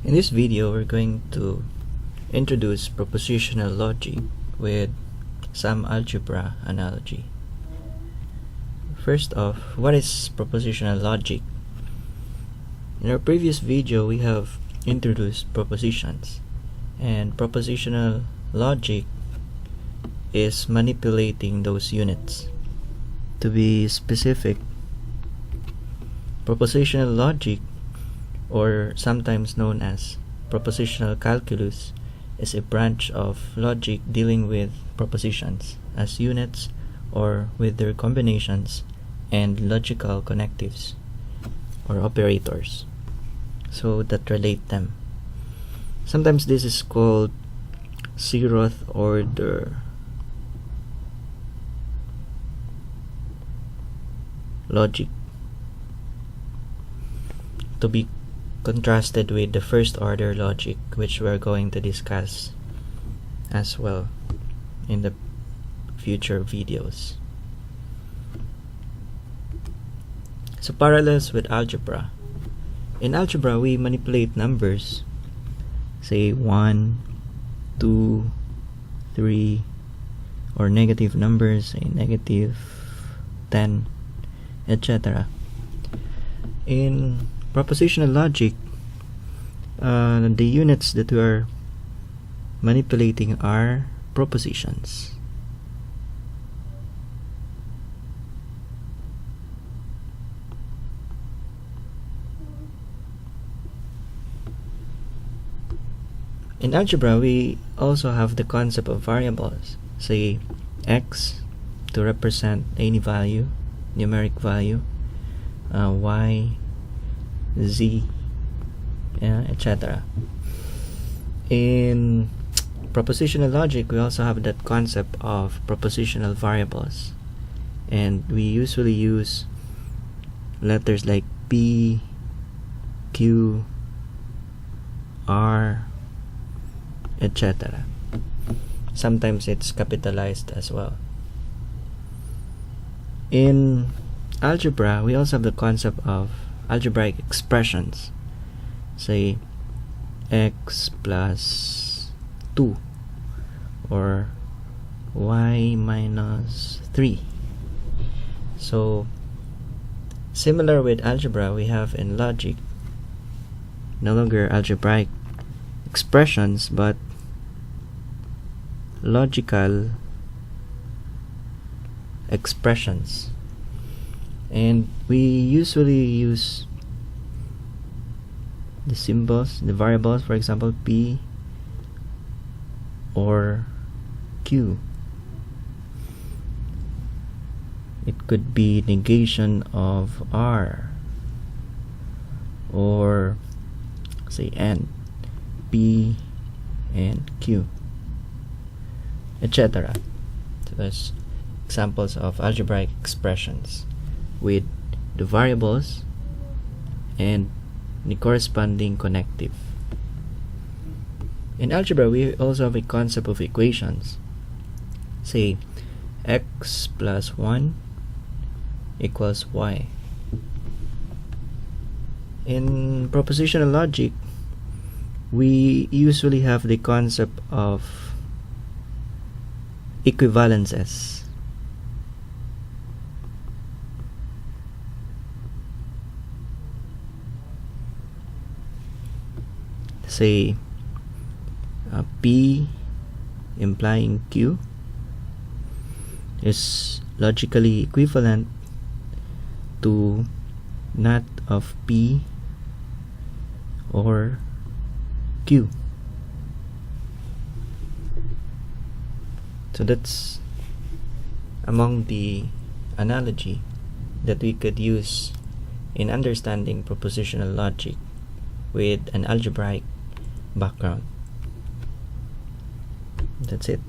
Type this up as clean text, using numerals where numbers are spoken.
In this video, we're going to introduce propositional logic with some algebra analogy. First off, what is propositional logic? In our previous video, we have introduced propositions, and propositional logic is manipulating those units. To be specific, propositional logic, or sometimes known as Propositional Calculus, is a branch of logic dealing with propositions as units or with their combinations and logical connectives or operators so that relate them. Sometimes this is called zeroth order logic, to be contrasted with the first order logic, which we're going to discuss as well in the future videos. So parallels with algebra. In algebra, we manipulate numbers, say 1, 2, 3, or negative numbers, say negative 10, etc. In propositional logic, the units that we are manipulating are propositions. In algebra, we also have the concept of variables, say x to represent any value, numeric value, y, z, etc. In propositional logic, we also have that concept of propositional variables, and we usually use letters like P, Q, R, etc. Sometimes it's capitalized as well. In algebra, we also have the concept of algebraic expressions, say x plus 2 or y minus 3. So similar with algebra, we have in logic no longer algebraic expressions but logical expressions, and we usually use the symbols, the variables, for example P or Q. It could be negation of R, or say N, P and Q, etc. So there's examples of algebraic expressions with the variables and the corresponding connective. In algebra, we also have a concept of equations, say x plus 1 equals y. In propositional logic, we usually have the concept of equivalences. Say P implying Q is logically equivalent to not of P or Q. So that's among the analogy that we could use in understanding propositional logic with an algebraic background. That's it.